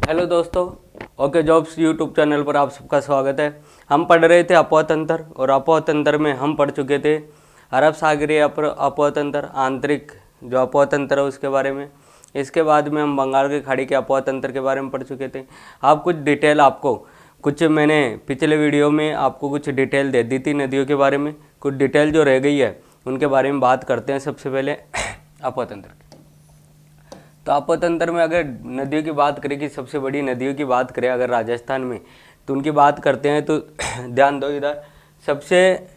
Hello दोस्तों, okay jobs YouTube channel पर आप सबका स्वागत है। हम पढ़ रहे थे अपोतंत्र और अपोतंत्र में हम पढ़ चुके थे अरब सागरीय अपोतंत्र, आंतरिक जो अपोतंत्र है उसके बारे में। इसके बाद में हम बंगाल की खाड़ी के अपोतंत्र के बारे में पढ़ चुके थे। आप कुछ डिटेल कुछ मैंने पिछले वीडियो में आपको कुछ डिटेल दे दी थी नदियों के बारे में। कुछ डिटेल जो रह गई है उनके बारे में बात करते हैं। सबसे पहले अपोतंत्र। तो अपोतंत्र में अगर नदियों की बात करें कि सबसे बड़ी नदियों की बात करें अगर राजस्थान में, तो उनकी बात करते हैं तो ध्यान दो इधर। सबसे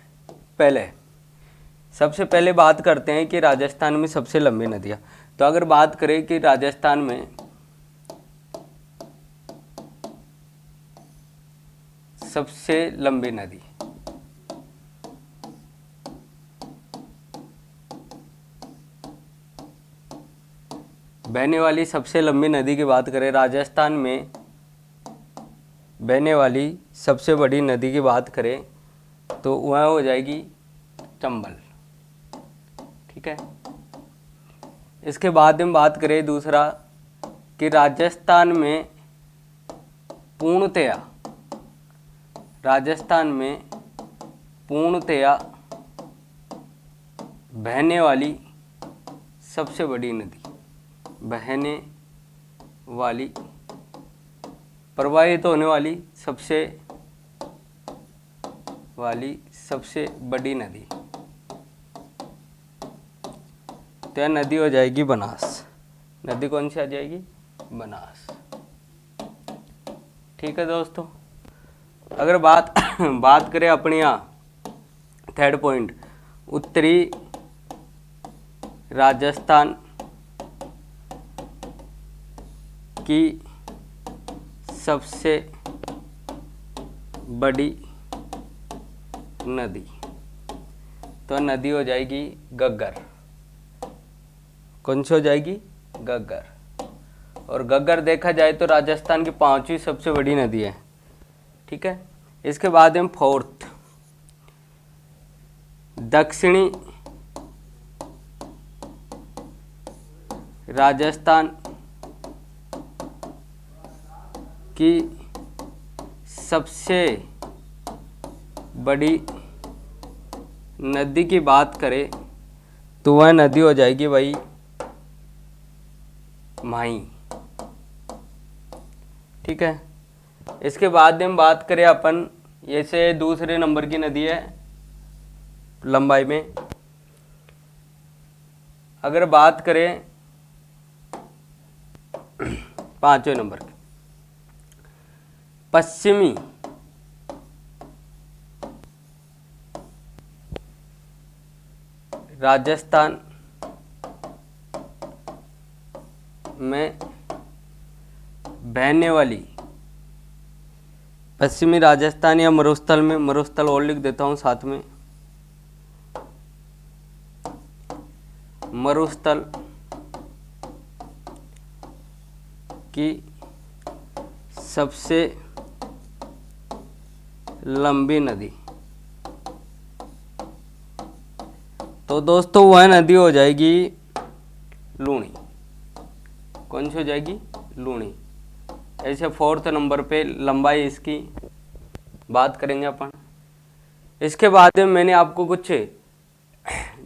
पहले बात करते हैं कि राजस्थान में सबसे लंबी नदियाँ। तो अगर बात करें कि राजस्थान में सबसे लंबी नदी, बहने वाली सबसे लंबी नदी की बात करें, राजस्थान में बहने वाली सबसे बड़ी नदी की बात करें तो वह हो जाएगी चंबल। ठीक है। इसके बाद हम बात करें दूसरा कि राजस्थान में पूर्णतया बहने वाली सबसे बड़ी नदी, बहने वाली प्रवाहित होने वाली सबसे बड़ी नदी, तो यह नदी हो जाएगी बनास। नदी कौन सी आ जाएगी? बनास। ठीक है दोस्तों। अगर बात करें अपने यहाँ थर्ड पॉइंट, उत्तरी राजस्थान की सबसे बड़ी नदी, तो नदी हो जाएगी घग्गर। कौन सी हो जाएगी? घग्गर। और घग्गर देखा जाए तो राजस्थान की 5वीं सबसे बड़ी नदी है। ठीक है। इसके बाद हम फोर्थ, दक्षिणी राजस्थान की सबसे बड़ी नदी की बात करें तो वह नदी हो जाएगी भाई माही। ठीक है। इसके बाद हम बात करें अपन, ये से दूसरे नंबर की नदी है लंबाई में। अगर बात करें 5वें नंबर की, पश्चिमी राजस्थान में बहने वाली, पश्चिमी राजस्थान या मरुस्थल में, मरुस्थल और लिख देता हूँ साथ में, मरुस्थल की सबसे लंबी नदी, तो दोस्तों वह नदी हो जाएगी लूणी। कौन सी हो जाएगी? लूणी। ऐसे 4th नंबर पे लंबाई इसकी बात करेंगे अपन। इसके बाद में मैंने आपको कुछ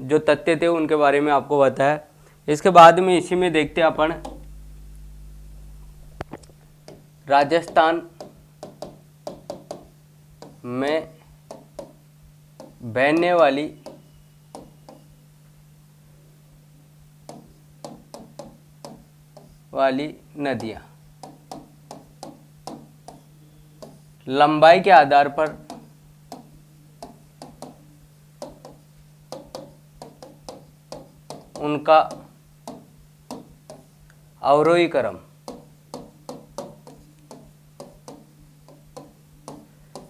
जो तथ्य थे उनके बारे में आपको बताया। इसके बाद में इसी में देखते हैं अपन राजस्थान में बहने वाली नदियाँ लंबाई के आधार पर उनका अवरोही क्रम।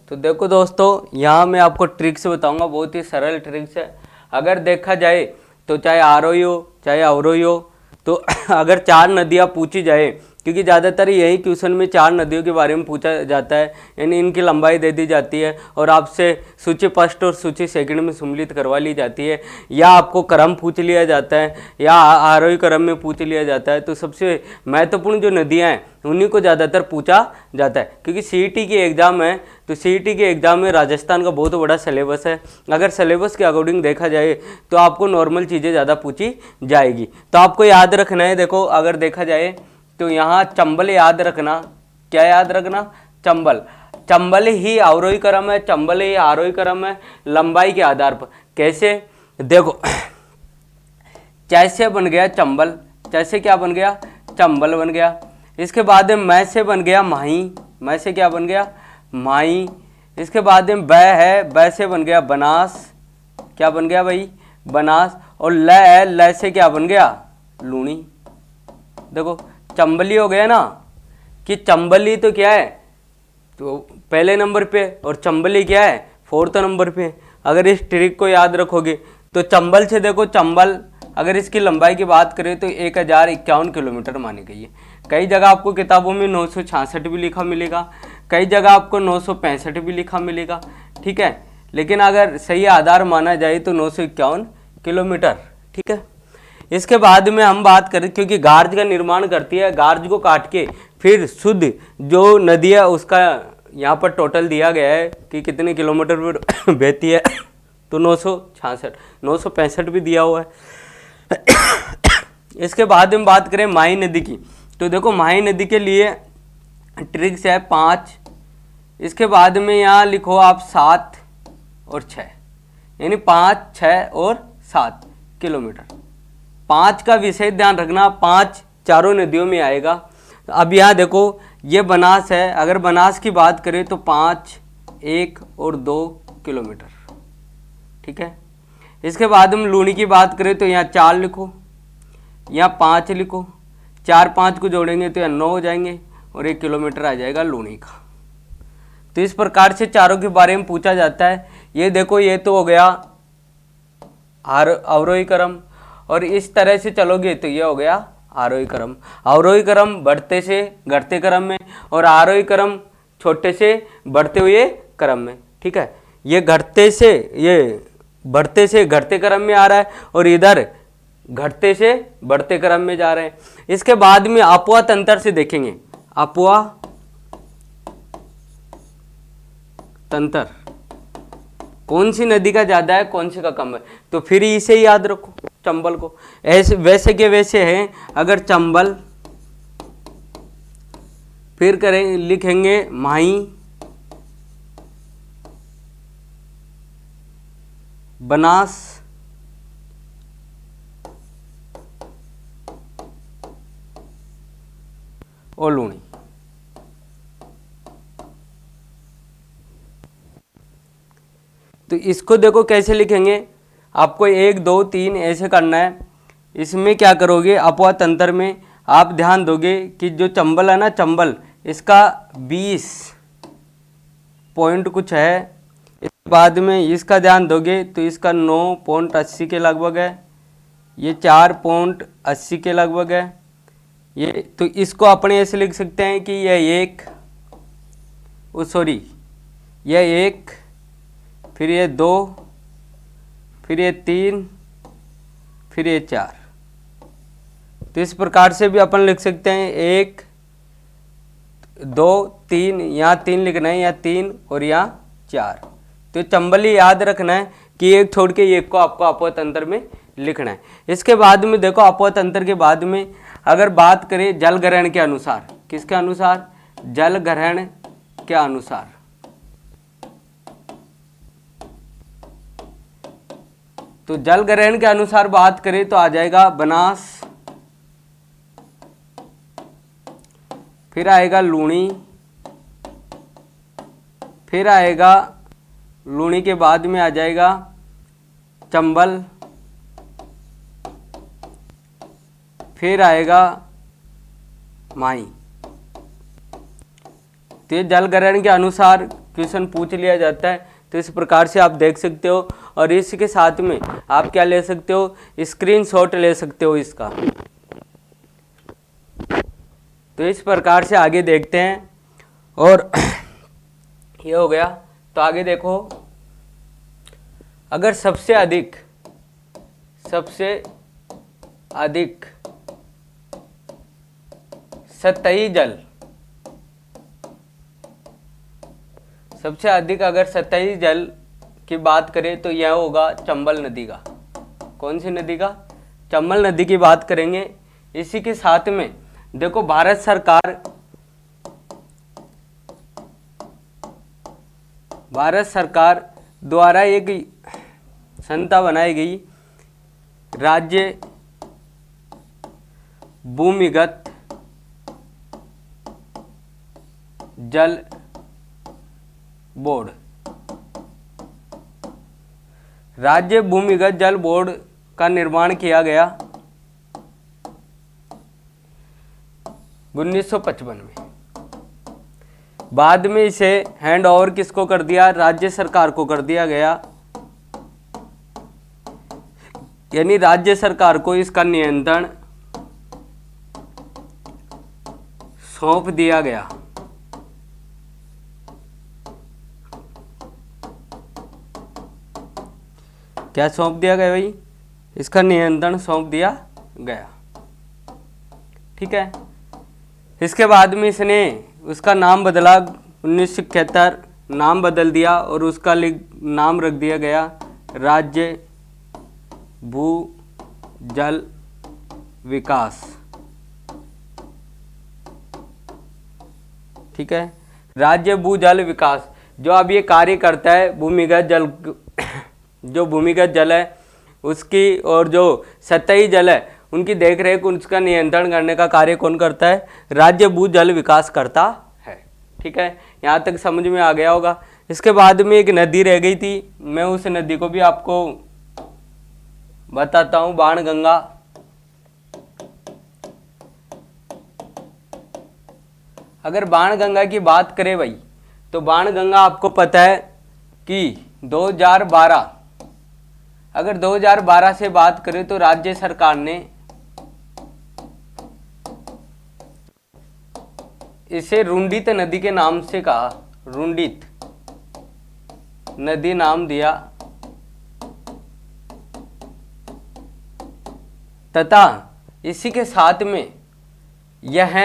तो देखो दोस्तों, यहाँ मैं आपको ट्रिक्स बताऊंगा, बहुत ही सरल ट्रिक्स है। अगर देखा जाए तो चाहे आरोही हो चाहे अवरोही हो, तो अगर 4 नदियाँ पूछी जाए क्योंकि ज़्यादातर यही क्वेश्चन में 4 नदियों के बारे में पूछा जाता है, यानी इनकी लंबाई दे दी जाती है और आपसे सूची फर्स्ट और सूची सेकंड में सम्मिलित करवा ली जाती है, या आपको क्रम पूछ लिया जाता है या आरोही क्रम में पूछ लिया जाता है। तो सबसे महत्वपूर्ण जो नदियाँ हैं उन्हीं को ज़्यादातर पूछा जाता है, क्योंकि सीईटी की एग्ज़ाम है तो सीईटी के एग्ज़ाम में राजस्थान का बहुत बड़ा सिलेबस है। अगर सिलेबस के अकॉर्डिंग देखा जाए तो आपको नॉर्मल चीज़ें ज़्यादा पूछी जाएगी। तो आपको याद रखना है, देखो अगर देखा जाए तो यहाँ चंबल याद रखना, क्या याद रखना, चंबल। चंबल ही अवरोही क्रम है, चंबल ही आरोही क्रम है लंबाई के आधार पर। कैसे, देखो चैसे बन गया चंबल, चैसे क्या बन गया, चंबल बन गया। इसके बाद में मैं से बन गया माही, मैं से क्या बन गया, माही। इसके बाद में बै है, बै से बन गया बनास, क्या बन गया भाई, बनास। और ल है, ल से क्या बन गया, लूणी। देखो चंबली हो गया ना, कि चंबली तो क्या है, तो पहले नंबर पे, और चंबली क्या है, 4th नंबर पे। अगर इस ट्रिक को याद रखोगे तो चंबल से, देखो चंबल अगर इसकी लंबाई की बात करें तो 1051 किलोमीटर मानी गई है। कई जगह आपको किताबों में 966 भी लिखा मिलेगा, कई जगह आपको 965 भी लिखा मिलेगा, ठीक है, लेकिन अगर सही आधार माना जाए तो 951 किलोमीटर, ठीक है। इसके बाद में हम बात करें, क्योंकि गार्ज का निर्माण करती है, गार्ज को काट के फिर शुद्ध जो नदी है उसका यहाँ पर टोटल दिया गया है कि कितने किलोमीटर पर बहती है, तो 966, 965 भी दिया हुआ है। इसके बाद में बात करें माही नदी की, तो देखो माही नदी के लिए ट्रिक्स है 5। इसके बाद में यहाँ लिखो आप 7 और 6, यानी 5, 6 और 7 किलोमीटर। 5 का विशेष ध्यान रखना, 5 चारों नदियों में आएगा। अब यहाँ देखो ये बनास है, अगर बनास की बात करें तो 5, 1 और 2 किलोमीटर, ठीक है। इसके बाद हम लूणी की बात करें तो यहाँ 4 लिखो, यहाँ 5 लिखो, 4, 5 को जोड़ेंगे तो यहाँ 9 हो जाएंगे और 1 किलोमीटर आ जाएगा लूणी का। तो इस प्रकार से चारों के बारे में पूछा जाता है। ये देखो ये तो हो गया अवरोही क्रम, और इस तरह से चलोगे तो ये हो गया आरोही क्रम। अवरोही क्रम बढ़ते से घटते क्रम में, और आरोही क्रम छोटे से बढ़ते हुए क्रम में, ठीक है। ये घटते से, ये बढ़ते से घटते क्रम में आ रहा है, और इधर घटते से बढ़ते क्रम में जा रहे हैं। इसके बाद में अपवा तंत्र से देखेंगे, अपवा तंत्र, कौन सी नदी का ज्यादा है कौन सी का कम है, तो फिर इसे ही याद रखो चंबल को। ऐसे वैसे के वैसे हैं, अगर चंबल, फिर करें लिखेंगे माही, बनास, और लूणी। तो इसको देखो कैसे लिखेंगे, आपको 1, 2, 3 ऐसे करना है। इसमें क्या करोगे, अपवा तंत्र में आप ध्यान दोगे कि जो चंबल है ना, चंबल इसका 20 पॉइंट कुछ है। इसके बाद में इसका ध्यान दोगे तो इसका 9.80 के लगभग है, ये 4.80 के लगभग है ये। तो इसको अपने ऐसे लिख सकते हैं कि यह 1, यह 1, फिर ये 2, फिर ये 3, फिर ये 4। तो इस प्रकार से भी अपन लिख सकते हैं 1, 2, 3, यहाँ 3 लिखना है, यहाँ 3 और यहाँ 4। तो चंबली याद रखना है कि एक छोड़ के एक को आपको अपवा तंत्र में लिखना है। इसके बाद में देखो अपवा तंत्र के बाद में अगर बात करें जल ग्रहण के अनुसार, किसके अनुसार, जल ग्रहण के अनुसार, तो जल ग्रहण के अनुसार बात करें तो आ जाएगा बनास, फिर आएगा लूणी, फिर आएगा लूणी के बाद में आ जाएगा चंबल, फिर आएगा माही। तो ये जल ग्रहण के अनुसार क्वेश्चन पूछ लिया जाता है। तो इस प्रकार से आप देख सकते हो, और इसके साथ में आप क्या ले सकते हो, स्क्रीनशॉट ले सकते हो इसका। तो इस प्रकार से आगे देखते हैं। और ये हो गया। तो आगे देखो, अगर सबसे अधिक सतही जल, सबसे अधिक अगर सतही जल की बात करें तो यह होगा चंबल नदी का। कौन सी नदी का? चंबल नदी की बात करेंगे। इसी के साथ में देखो, भारत सरकार द्वारा एक संस्था बनाई गई, राज्य भूमिगत जल बोर्ड। राज्य भूमिगत जल बोर्ड का निर्माण किया गया 1955 में। बाद में इसे हैंड ओवर किसको कर दिया? राज्य सरकार को कर दिया गया। यानी राज्य सरकार को इसका नियंत्रण सौंप दिया गया। क्या सौंप दिया गया भाई? इसका नियंत्रण सौंप दिया गया। ठीक है। इसके बाद में इसने उसका नाम बदला, 1971 नाम बदल दिया और उसका नाम रख दिया गया राज्य भू जल विकास। ठीक है, राज्य भू जल विकास जो अब ये कार्य करता है भूमिगत जल, जो भूमिगत जल है उसकी और जो सतही जल है उनकी देखरेख, उसका नियंत्रण करने का कार्य कौन करता है? राज्य भू जल विकास करता है। ठीक है, यहाँ तक समझ में आ गया होगा। इसके बाद में एक नदी रह गई थी, मैं उस नदी को भी आपको बताता हूँ, बाणगंगा। अगर बाणगंगा की बात करें भाई, तो बाणगंगा आपको पता है कि 2012, अगर 2012 से बात करें तो राज्य सरकार ने इसे रुंडित नदी के नाम से कहा, रुंडित नदी नाम दिया, तथा इसी के साथ में यह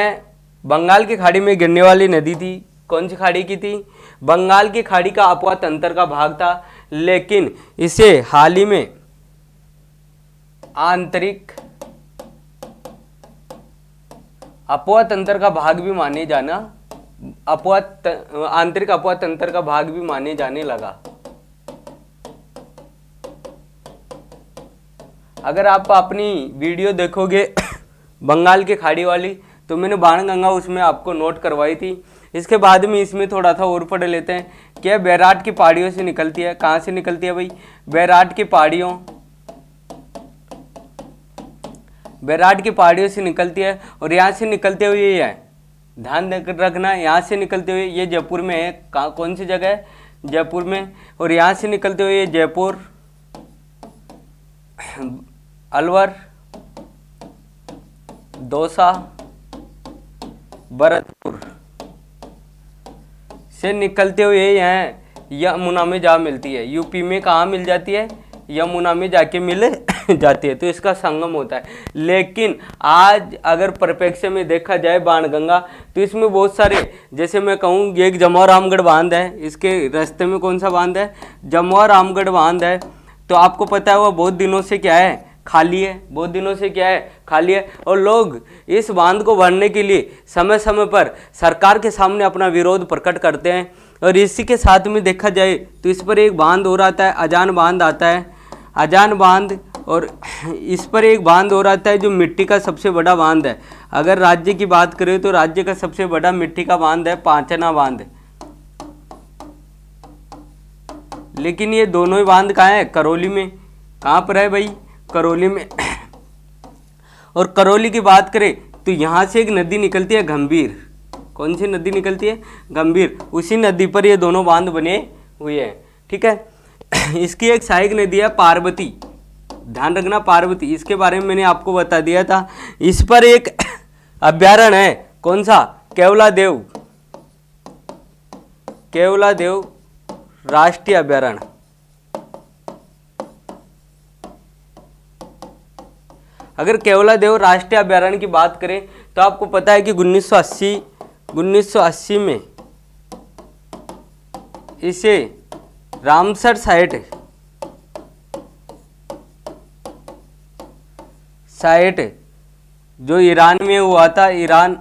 बंगाल की खाड़ी में गिरने वाली नदी थी। कौन सी खाड़ी की थी? बंगाल की खाड़ी का अपवा तंत्र का भाग था, लेकिन इसे हाल ही में आंतरिक अपवा तंत्र का भाग भी माने जाना, आंतरिक अपवा तंत्र का भाग भी माने जाने लगा। अगर आप अपनी वीडियो देखोगे बंगाल की खाड़ी वाली, तो मैंने बाणगंगा उसमें आपको नोट करवाई थी। इसके बाद में इसमें थोड़ा सा और पढ़ लेते हैं। क्या बैराट की पहाड़ियों से निकलती है? कहाँ से निकलती है भाई? बैराट की पहाड़ियों से निकलती है। और यहाँ से निकलते हुए ये है, ध्यान रखना, यहाँ से निकलते हुए ये जयपुर में है। कौन सी जगह है? जयपुर में। और यहाँ से निकलते हुए ये जयपुर, अलवर, दौसा, भरतपुर से निकलते हुए यहाँ यमुना में जा मिलती है। यूपी में कहाँ मिल जाती है? यमुना में जाके मिल जाती है। तो इसका संगम होता है। लेकिन आज अगर परिप्रेक्ष्य में देखा जाए बाणगंगा, तो इसमें बहुत सारे, जैसे मैं कहूँ ये एक जमुआ रामगढ़ बांध है, इसके रास्ते में कौन सा बांध है? जमुआ रामगढ़ बांध है। तो आपको पता है वो बहुत दिनों से क्या है? खाली है। बहुत दिनों से क्या है? खाली है। और लोग इस बांध को भरने के लिए समय समय पर सरकार के सामने अपना विरोध प्रकट करते हैं। और इसी के साथ में देखा जाए तो इस पर एक बांध और आता है, अजान बांध आता है, अजान बांध। और इस पर एक बांध और आता है जो मिट्टी का सबसे बड़ा बांध है। अगर राज्य की बात करें तो राज्य का सबसे बड़ा मिट्टी का बांध है पांचना बांध। लेकिन ये दोनों ही बांध कहाँ है? करौली में। कहाँ पर है भाई? करौली में। और करौली की बात करें तो यहाँ से एक नदी निकलती है गंभीर। कौन सी नदी निकलती है? गंभीर। उसी नदी पर ये दोनों बांध बने हुए हैं। ठीक है। इसकी एक सहायक नदी है पार्वती। ध्यान रखना, पार्वती। इसके बारे में मैंने आपको बता दिया था। इस पर एक अभ्यारण्य है कौन सा? केवलादेव, केवलादेव राष्ट्रीय अभयारण्य। अगर केवलादेव राष्ट्रीय अभयारण्य की बात करें तो आपको पता है कि 1980 में इसे रामसर साइट जो ईरान में हुआ था, ईरान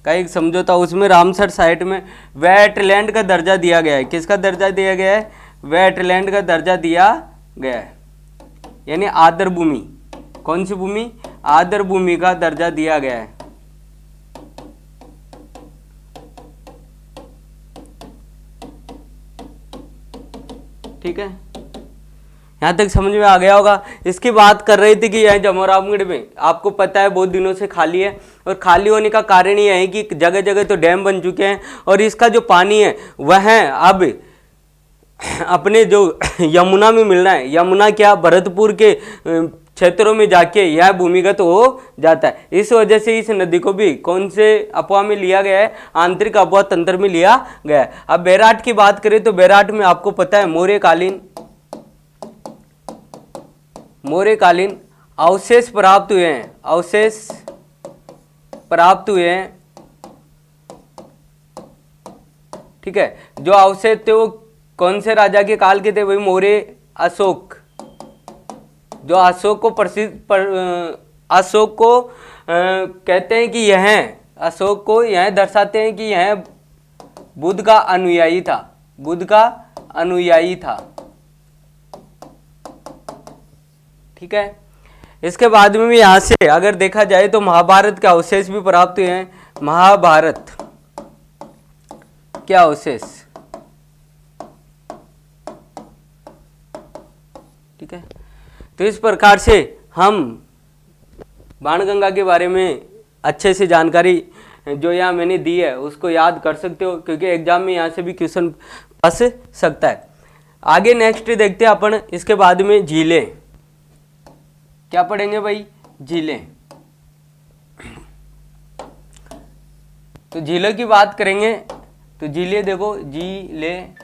का एक समझौता, उसमें रामसर साइट में वेटलैंड का दर्जा दिया गया है। किसका दर्जा दिया गया है? वेटलैंड का दर्जा दिया गया है, यानी आर्द्र भूमि। कौन सी भूमि? आर्द्र भूमि का दर्जा दिया गया है। ठीक है, यहाँ तक समझ में आ गया होगा। इसकी बात कर रहे थे कि यह जमोरामगढ़ में आपको पता है बहुत दिनों से खाली है, और खाली होने का कारण यह है कि जगह जगह तो डैम बन चुके हैं, और इसका जो पानी है वह अब अपने जो यमुना में मिलना है, यमुना क्या भरतपुर के क्षेत्रों में जाके यह भूमिगत हो जाता है। इस वजह से इस नदी को भी कौन से अपवाह में लिया गया है? आंतरिक अपवाह तंत्र में लिया गया है। अब बैराट की बात करें तो बैराट में आपको पता है मौर्यकालीन अवशेष प्राप्त हुए हैं, अवशेष प्राप्त हुए हैं। ठीक है, जो अवशेष थे वो कौन से राजा के काल के थे? वही मौर्य अशोक, जो अशोक को अशोक को कहते हैं कि यह अशोक को यह दर्शाते हैं कि यह बुद्ध का अनुयायी था, बुद्ध का अनुयायी था। ठीक है, इसके बाद में भी यहाँ से अगर देखा जाए तो महाभारत के अवशेष भी प्राप्त हुए हैं। महाभारत क्या अवशेष? ठीक है, तो इस प्रकार से हम बाणगंगा के बारे में अच्छे से जानकारी जो यहाँ मैंने दी है उसको याद कर सकते हो, क्योंकि एग्जाम में यहाँ से भी क्वेश्चन फंस सकता है। आगे नेक्स्ट देखते हैं अपन, इसके बाद में झीलें। क्या पढ़ेंगे भाई? झीलें। तो झीलों की बात करेंगे तो झीलें देखो, झीलें।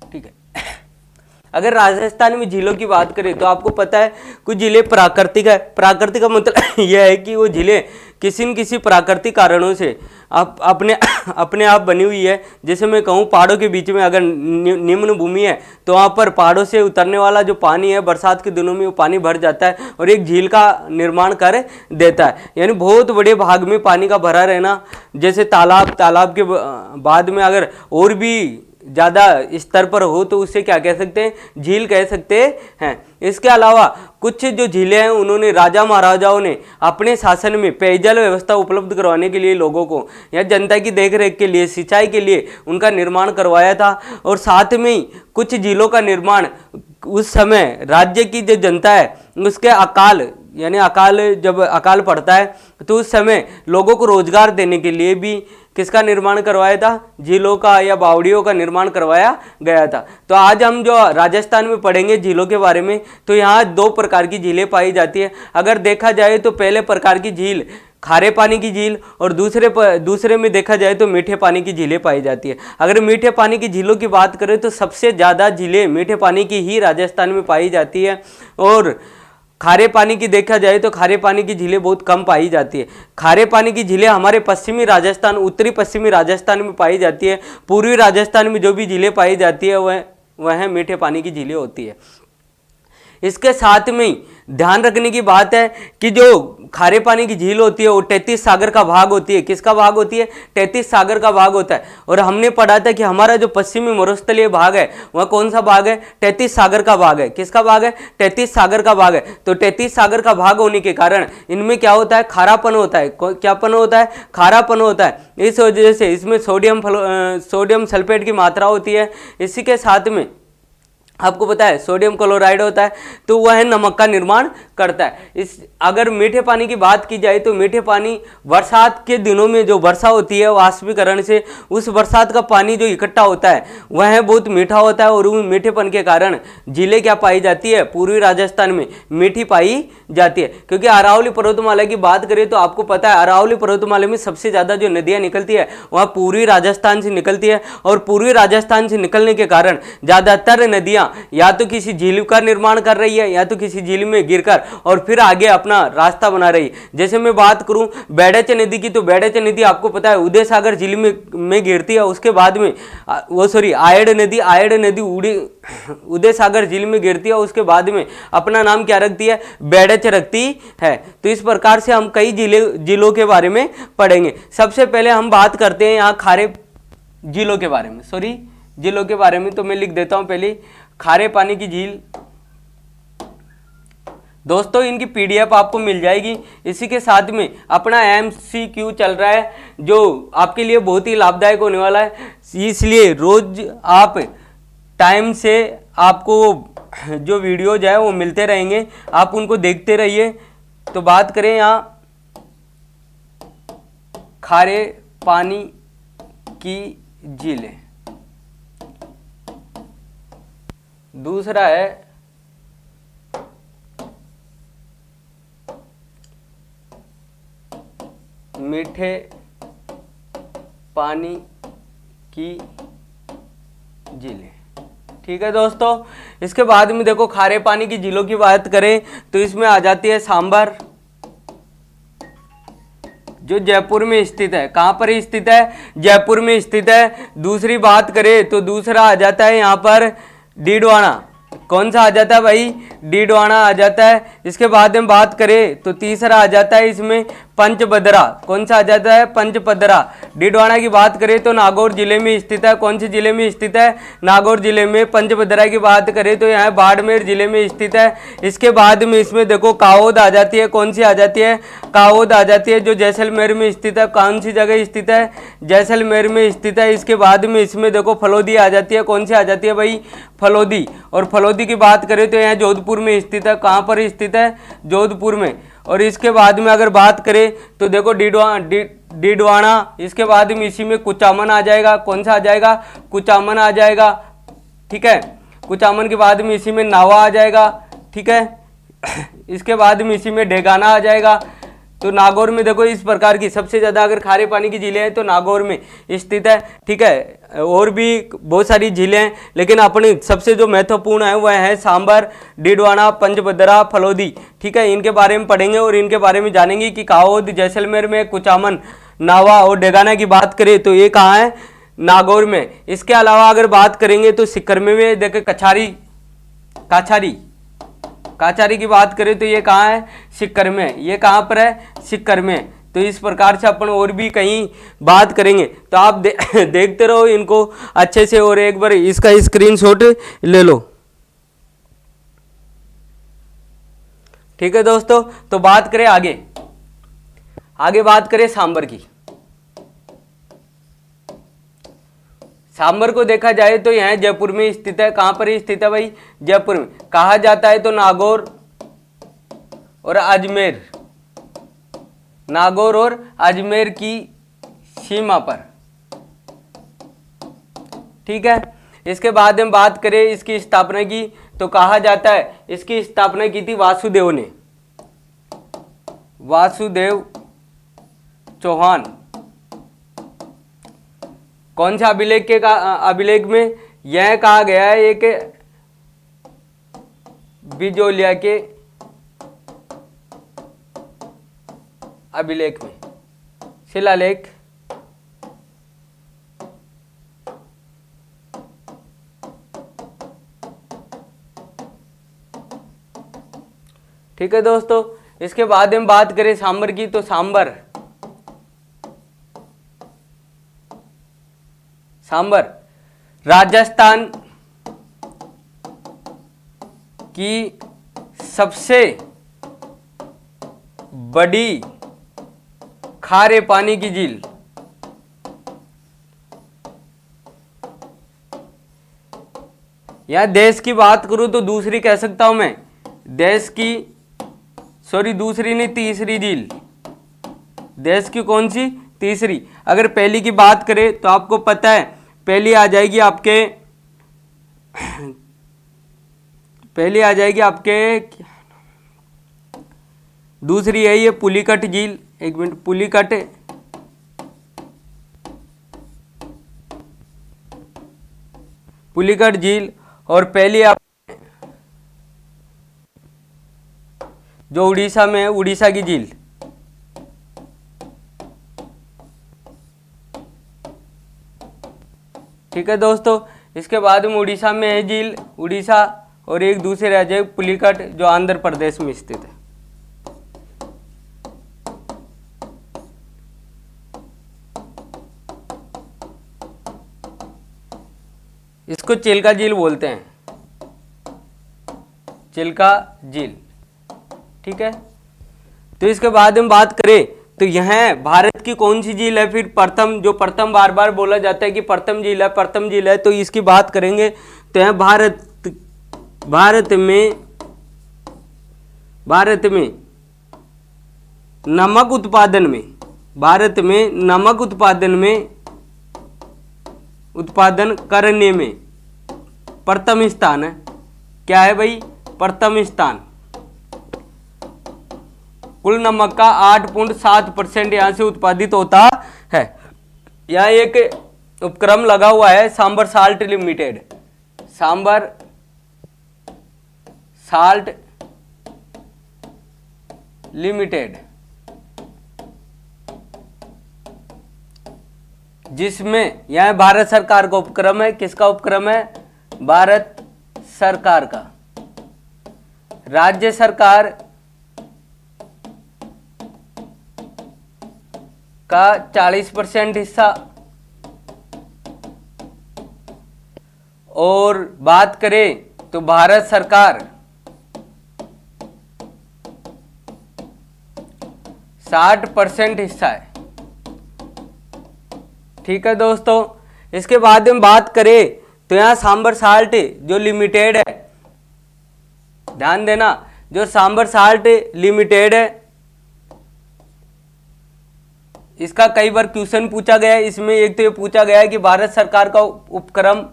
ठीक है, अगर राजस्थान में झीलों की बात करें तो आपको पता है कुछ झीलें प्राकृतिक है। प्राकृतिक का मतलब यह है कि वो झीलें किसी न किसी प्राकृतिक कारणों से अपने आप बनी हुई है। जैसे मैं कहूँ पहाड़ों के बीच में अगर निम्न भूमि है तो वहाँ पर पहाड़ों से उतरने वाला जो पानी है बरसात के दिनों में वो पानी भर जाता है और एक झील का निर्माण कर देता है। यानी बहुत बड़े भाग में पानी का भरा रहना, जैसे तालाब के बाद में अगर और भी ज़्यादा स्तर पर हो तो उससे क्या कह सकते हैं? झील कह सकते हैं। इसके अलावा कुछ जो झीलें हैं उन्होंने राजा महाराजाओं ने अपने शासन में पेयजल व्यवस्था उपलब्ध करवाने के लिए लोगों को या जनता की देखरेख के लिए, सिंचाई के लिए उनका निर्माण करवाया था। और साथ में ही कुछ झीलों का निर्माण उस समय राज्य की जो जनता है उसके जब अकाल पड़ता है तो उस समय लोगों को रोजगार देने के लिए भी किसका निर्माण करवाया था? झीलों का या बावड़ियों का निर्माण करवाया गया था। तो आज हम जो राजस्थान में पढ़ेंगे झीलों के बारे में, तो यहाँ दो प्रकार की झीलें पाई जाती है। अगर देखा जाए तो पहले प्रकार की झील खारे पानी की झील और दूसरे में देखा जाए तो मीठे पानी की झीलें पाई जाती है। अगर मीठे पानी की झीलों की बात करें तो सबसे ज़्यादा झीलें मीठे पानी की ही राजस्थान में पाई जाती है, और खारे पानी की देखा जाए तो खारे पानी की झीलें बहुत कम पाई जाती है। खारे पानी की झीलें हमारे पश्चिमी राजस्थान, उत्तरी पश्चिमी राजस्थान में पाई जाती है। पूर्वी राजस्थान में जो भी झीलें पाई जाती है वह मीठे पानी की झीलें होती है। इसके साथ में ध्यान रखने की बात है कि जो खारे पानी की झील होती है वो 33 सागर का भाग होती है। किसका भाग होती है? 33 सागर का भाग होता है। और हमने पढ़ा था कि हमारा जो पश्चिमी मरुस्थलीय भाग है वह कौन सा भाग है? 33 सागर का भाग है। किसका भाग है? 33 सागर का भाग है। तो 33 सागर का भाग होने के कारण इनमें क्या होता है? खारापन होता है। क्यापन होता है? खारापन होता है। इस वजह से इसमें सोडियम सल्फेट की मात्रा होती है। इसी के साथ में आपको पता है सोडियम क्लोराइड होता है, तो वह नमक का निर्माण करता है। इस अगर मीठे पानी की बात की जाए तो मीठे पानी बरसात के दिनों में जो वर्षा होती है वाष्पीकरण से उस बरसात का पानी जो इकट्ठा होता है वह बहुत मीठा होता है, और उस मीठेपन के कारण झीलें क्या पाई जाती है, पूर्वी राजस्थान में मीठी पाई जाती है। क्योंकि अरावली पर्वतमाला की बात करें तो आपको पता है अरावली पर्वतमाला में सबसे ज़्यादा जो नदियाँ निकलती है वह पूर्वी राजस्थान से निकलती है, और पूर्वी राजस्थान से निकलने के कारण ज़्यादातर नदियाँ या तो किसी झील का निर्माण कर रही है या तो किसी झील में गिरकर और फिर आगे अपना रास्ता बना रही है। जैसे मैं बात करूं बेड़च नदी की, तो बेड़च नदी आपको पता है उदय सागर झील में गिरती है, उसके बाद में आयड़ नदी उदय सागर झील में गिरती है, उसके बाद में अपना नाम क्या रखती है, बेड़च रखती है। तो इस प्रकार से हम कई जिलों के बारे में पढ़ेंगे। सबसे पहले हम बात करते हैं यहाँ खारे जिलों के बारे में, जिलों के बारे में। तो मैं लिख देता हूं पहले खारे पानी की झील। दोस्तों इनकी पीडीएफ आपको मिल जाएगी। इसी के साथ में अपना एमसीक्यू चल रहा है जो आपके लिए बहुत ही लाभदायक होने वाला है, इसलिए रोज आप टाइम से आपको जो वीडियोज है वो मिलते रहेंगे, आप उनको देखते रहिए। तो बात करें यहाँ खारे पानी की झीलें, दूसरा है मीठे पानी की झीलें। ठीक है दोस्तों, इसके बाद में देखो खारे पानी की झीलों की बात करें तो इसमें आ जाती है सांबर, जो जयपुर में स्थित है। कहाँ पर स्थित है, जयपुर में स्थित है। दूसरी बात करें तो दूसरा आ जाता है यहाँ पर डीडवाना। कौन सा आ जाता है भाई, डीडवाना आ जाता है। इसके बाद में बात करें तो तीसरा आ जाता है इसमें पंचभद्रा। कौन सा आ जाता है, पंचभद्रा। डीडवाना की बात करें तो नागौर जिले में स्थित है। कौन से जिले में स्थित है, नागौर जिले में। पंचभद्रा की बात करें तो यहाँ बाड़मेर जिले में स्थित है। इसके बाद में इसमें देखो काओद आ जाती है। कौन सी आ जाती है, काओद आ जाती है, जो जैसलमेर में स्थित है। कौन सी जगह स्थित है, जैसलमेर में स्थित है। इसके बाद में इसमें देखो फलोदी आ जाती है। कौन सी आ जाती है भाई, फलोदी। और फलोदी की बात करें तो यहाँ जोधपुर में स्थित है। कहाँ पर स्थित है, जोधपुर में। और इसके बाद में अगर बात करें तो देखो डीडवाना। इसके बाद में इसी में कुचामन आ जाएगा। कौन सा आ जाएगा, कुचामन आ जाएगा। ठीक है, कुचामन के बाद में इसी में नावा आ जाएगा। ठीक है, इसके बाद में इसी में डेगाना आ जाएगा। तो नागौर में देखो इस प्रकार की सबसे ज़्यादा अगर खारे पानी की झीलें हैं तो नागौर में स्थित है। ठीक है, और भी बहुत सारी झीलें हैं, लेकिन अपनी सबसे जो महत्वपूर्ण है वह है सांबर, डीडवाना, पंचभद्रा, फलोदी। ठीक है, इनके बारे में पढ़ेंगे और इनके बारे में जानेंगे कि काओद जैसलमेर में, कुचामन, नावा और डेगाना की बात करें तो ये कहाँ है, नागौर में। इसके अलावा अगर बात करेंगे तो सिक्कर में देखे काचारी की बात करें तो ये कहाँ है, सिक्कर में। ये कहाँ पर है, सिक्कर में। तो इस प्रकार से अपन और भी कहीं बात करेंगे, तो आप देखते रहो इनको अच्छे से, और एक बार इसका स्क्रीनशॉट ले लो। ठीक है दोस्तों, तो बात करें आगे बात करें सांबर की। सांबर को देखा जाए तो यह जयपुर में स्थित है। कहां पर स्थित है भाई, जयपुर में। कहा जाता है तो नागौर और अजमेर की सीमा पर। ठीक है, इसके बाद हम बात करें इसकी स्थापना की तो कहा जाता है इसकी स्थापना की थी वासुदेव ने, वासुदेव चौहान। कौन सा अभिलेख में यह कहा गया है, एक बिजोलिया के अभिलेख में, शिलालेख। ठीक है दोस्तों, इसके बाद हम बात करें सांबर की तो सांबर राजस्थान की सबसे बड़ी खारे पानी की झील। यहाँ देश की बात करूँ तो दूसरी कह सकता हूँ मैं, देश की, सॉरी दूसरी नहीं, तीसरी झील। देश की कौन सी? तीसरी। अगर पहली की बात करें तो आपको पता है पहली आ जाएगी आपके, पहली आ जाएगी आपके, दूसरी है ये पुलिकट झील। एक मिनट, पुलिकट, पुलिकट झील। और पहली आप जो उड़ीसा में है, उड़ीसा की झील। ठीक है दोस्तों, इसके बाद में उड़ीसा में है झील उड़ीसा, और एक दूसरे राज्य पुलिकट जो आंध्र प्रदेश में स्थित है। इसको चिल्का झील बोलते हैं, चिल्का झील। ठीक है, तो इसके बाद हम बात करें तो यह भारत की कौन सी झील है? फिर प्रथम, जो प्रथम बार बार बोला जाता है कि प्रथम झील है, प्रथम झील है, तो इसकी बात करेंगे तो यह भारत में नमक उत्पादन में, भारत में नमक उत्पादन करने में प्रथम स्थान है। क्या है भाई? प्रथम स्थान। कुल नमक का 8.7% यहाँ से उत्पादित होता है। यहाँ एक उपक्रम लगा हुआ है Sambhar Salt Limited, Sambhar Salt Limited, जिसमें यह भारत सरकार का उपक्रम है। किसका उपक्रम है? भारत सरकार का। राज्य सरकार का 40% हिस्सा, और बात करें तो भारत सरकार 60% हिस्सा है। ठीक है दोस्तों, इसके बाद हम बात करें तो यहाँ सांबर साल्ट जो लिमिटेड है, ध्यान देना, जो सांबर साल्ट लिमिटेड है, इसका कई बार क्वेश्चन पूछा गया है। इसमें एक तो ये पूछा गया है कि भारत सरकार का उपक्रम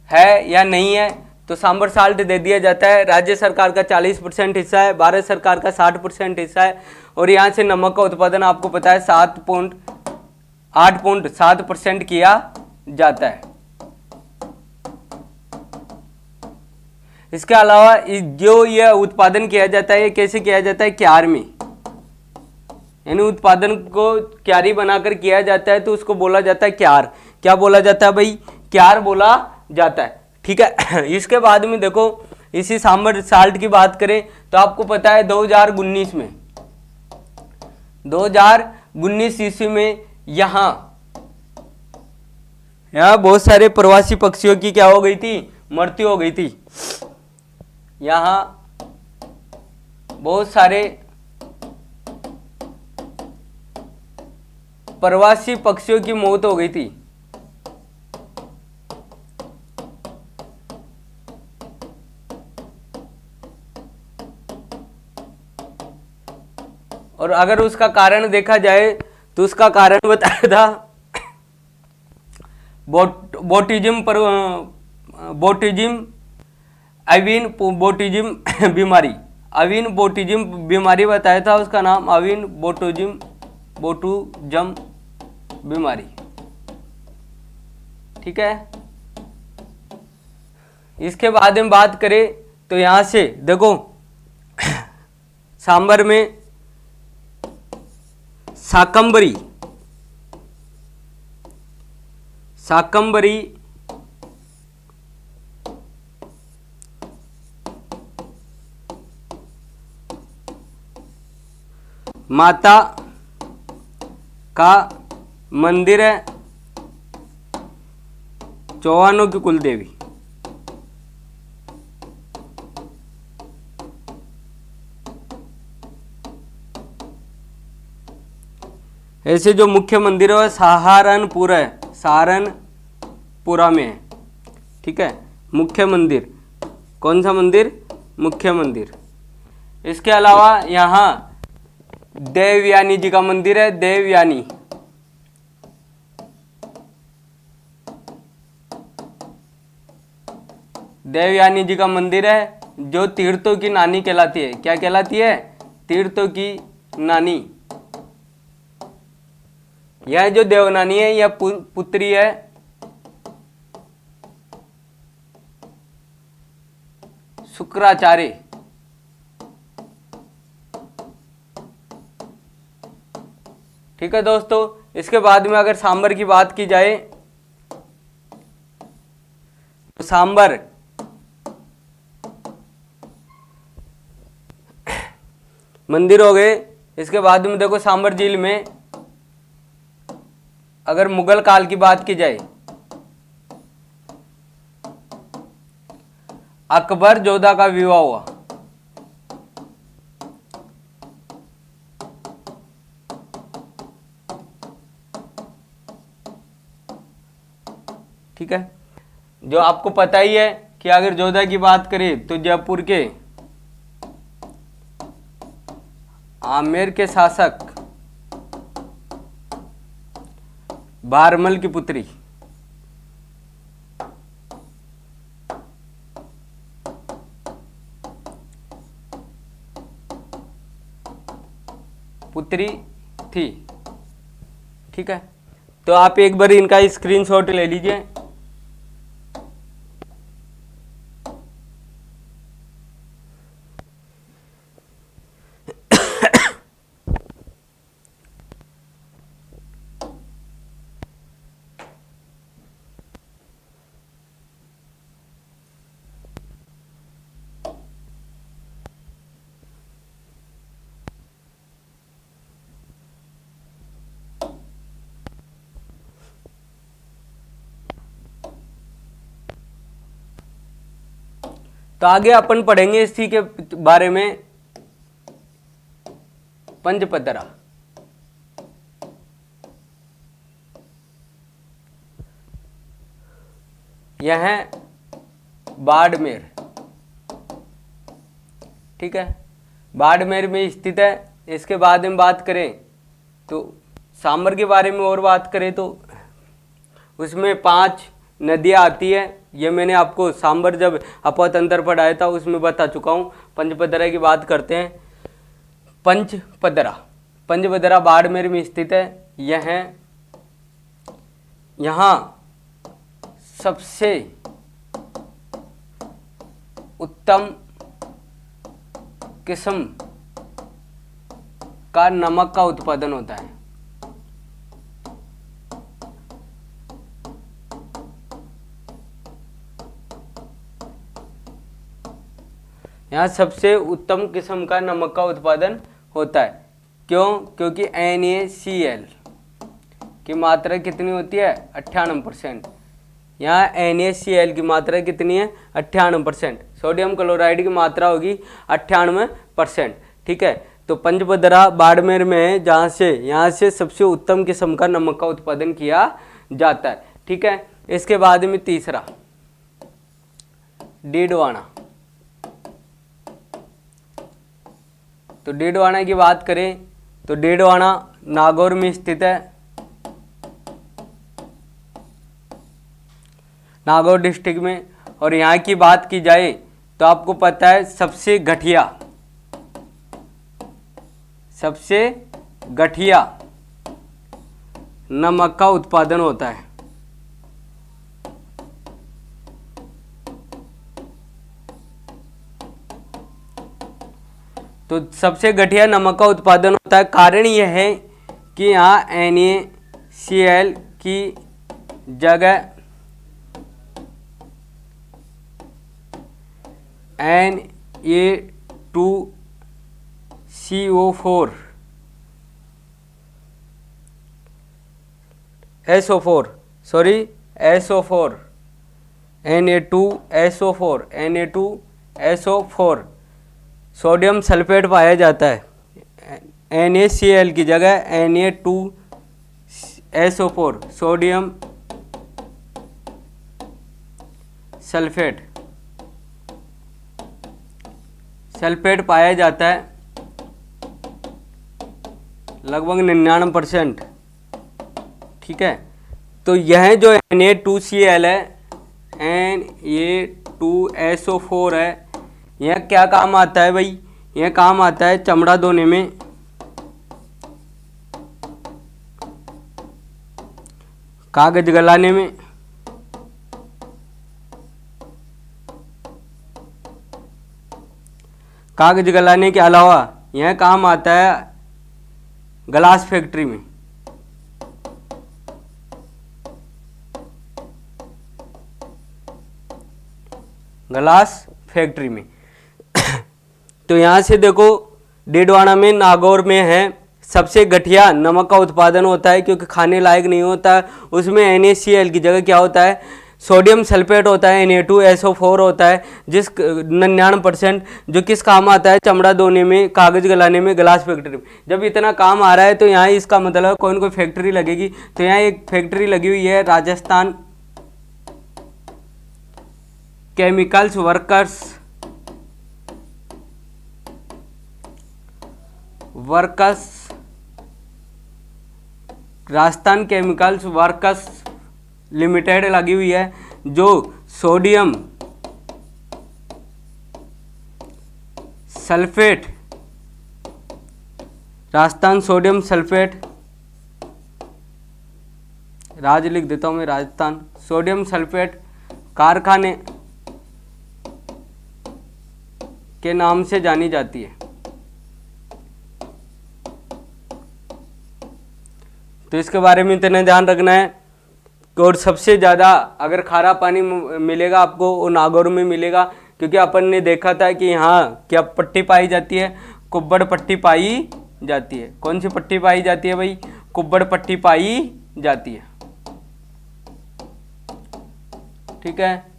है या नहीं है, तो सांबर साल्ट दे दिया जाता है। राज्य सरकार का 40% हिस्सा है, भारत सरकार का 60% हिस्सा है, और यहाँ से नमक का उत्पादन आपको पता है 8.7% किया जाता है। इसके अलावा जो यह उत्पादन किया जाता है, ये कैसे किया जाता है? क्यार में, यानी उत्पादन को क्यारी बनाकर किया जाता है, तो उसको बोला जाता है क्यार। क्या बोला जाता है भाई? क्यार बोला जाता है। ठीक है, इसके बाद में देखो, इसी सांबर साल्ट की बात करें तो आपको पता है 2019 में, 2019 ईस्वी में यहाँ बहुत सारे प्रवासी पक्षियों की क्या हो गई थी? मृत्यु हो गई थी। यहाँ बहुत सारे प्रवासी पक्षियों की मौत हो गई थी। और अगर उसका कारण देखा जाए तो उसका कारण बताया था अवीन बोटिज्म बीमारी, अवीन बोटिज्म बीमारी बताया था, उसका नाम अवीन बोटुज्म बीमारी। ठीक है, इसके बाद में बात करें तो यहां से देखो, सांबर में शाकंभरी माता का मंदिर है, चौहानों की कुलदेवी। ऐसे जो मुख्य मंदिर है सहारनपुर है, सहारनपुरा में है। ठीक है, मुख्य मंदिर। कौन सा मंदिर? मुख्य मंदिर। इसके अलावा यहाँ देवयानी जी का मंदिर है, देवयानी। देवयानी जी का मंदिर है जो तीर्थों की नानी कहलाती है। क्या कहलाती है? तीर्थों की नानी। यह जो देवनानी है यह पुत्री है शुक्राचार्य। ठीक है दोस्तों, इसके बाद में अगर सांबर की बात की जाए तो सांबर मंदिर हो गए। इसके बाद में देखो सांबर झील में अगर मुगल काल की बात की जाए, अकबर जोधा का विवाह हुआ। ठीक है, जो आपको पता ही है कि अगर जोधा की बात करें तो जयपुर के आमेर के शासक बारमल की पुत्री। पुत्री थी। ठीक है, तो आप एक बार इनका स्क्रीनशॉट ले लीजिए। तो आगे अपन पढ़ेंगे इसी के बारे में, पंचपदरा। यह है बाड़मेर। ठीक है, बाड़मेर में स्थित है। इसके बाद में बात करें तो सांबर के बारे में और बात करें तो उसमें 5 नदियाँ आती है। ये मैंने आपको सांबर जब अपतंत्र पढ़ाया था उसमें बता चुका हूँ। पंचपदरा की बात करते हैं। पंचपदरा बाड़मेर में स्थित है। यह यहाँ सबसे उत्तम किस्म का नमक का उत्पादन होता है। यहाँ सबसे उत्तम किस्म का नमक का उत्पादन होता है। क्यों? क्योंकि NaCl की मात्रा कितनी होती है? 98%। यहाँ NaCl की मात्रा कितनी है? 98%। सोडियम क्लोराइड की मात्रा होगी 98%। ठीक है, तो पंचपदरा बाड़मेर में है जहाँ से यहाँ से सबसे उत्तम किस्म का नमक का उत्पादन किया जाता है। ठीक है, इसके बाद में तीसरा डीडवाना। तो डीडवाना की बात करें तो डीडवाना नागौर में स्थित है। नागौर डिस्ट्रिक्ट में। और यहाँ की बात की जाए तो आपको पता है सबसे गठिया नमक का उत्पादन होता है। तो सबसे घटिया नमक का उत्पादन होता है। कारण यह है कि यहाँ NaCl की जगह Na2CO4 Na2SO4 सोडियम सल्फेट पाया जाता है। NaCl की जगह Na2SO4 सोडियम सल्फेट सल्फेट पाया जाता है लगभग 99%। ठीक है, तो यह जो Na2Cl है Na2SO4 है, यह क्या काम आता है भाई? यह काम आता है चमड़ा धोने में, कागज गलाने में, कागज गलाने के अलावा यह काम आता है ग्लास फैक्ट्री में। ग्लास फैक्ट्री में तो यहाँ से देखो, डीडवाना में, नागौर में है सबसे घटिया नमक का उत्पादन होता है, क्योंकि खाने लायक नहीं होता। उसमें NaCl की जगह क्या होता है? सोडियम सल्फेट होता है, Na2SO4 होता है, जिस 99% जो किस काम आता है? चमड़ा धोने में, कागज गलाने में, ग्लास फैक्ट्री में। जब इतना काम आ रहा है तो यहाँ इसका मतलब कोई ना कोई फैक्ट्री लगेगी। तो यहाँ एक फैक्ट्री लगी हुई है, Rajasthan chemicals Rajasthan chemicals workers limited लगी हुई है, जो sodium sulphate, Rajasthan sodium sulphate, लिख देता हूं मैं, राजस्थान सोडियम सल्फेट कारखाने के नाम से जानी जाती है। तो इसके बारे में इतना ध्यान रखना है। और सबसे ज़्यादा अगर खारा पानी मिलेगा आपको, वो नागौर में मिलेगा, क्योंकि अपन ने देखा था कि यहाँ क्या पट्टी पाई जाती है? कुब्बड़ पट्टी पाई जाती है। कौन सी पट्टी पाई जाती है भाई? कुब्बड़ पट्टी पाई जाती है। ठीक है,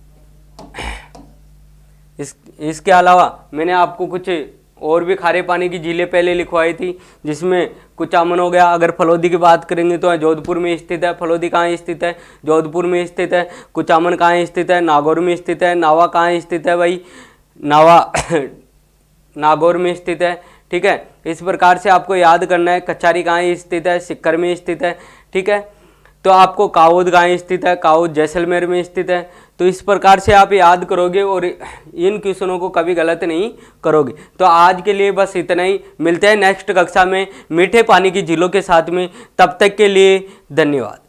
इसके अलावा मैंने आपको कुछ और भी खारे पानी की झीलें पहले लिखवाई थी, जिसमें कुचामन हो गया। अगर फलोदी की बात करेंगे तो जोधपुर में स्थित है। फलोदी कहाँ स्थित है? जोधपुर में स्थित है। कुचामन कहाँ स्थित है? नागौर में स्थित है। नावा कहाँ स्थित है भाई? नावा नागौर में स्थित है। ठीक है, इस प्रकार से आपको याद करना है। कचारी कहाँ स्थित है? सिक्कर में स्थित है। ठीक है, तो आपको काउद कहाँ स्थित है? काउद जैसलमेर में स्थित है। तो इस प्रकार से आप याद करोगे और इन क्वेश्चनों को कभी गलत नहीं करोगे। तो आज के लिए बस इतना ही। मिलते हैं नेक्स्ट कक्षा में मीठे पानी की झीलों के साथ में। तब तक के लिए धन्यवाद।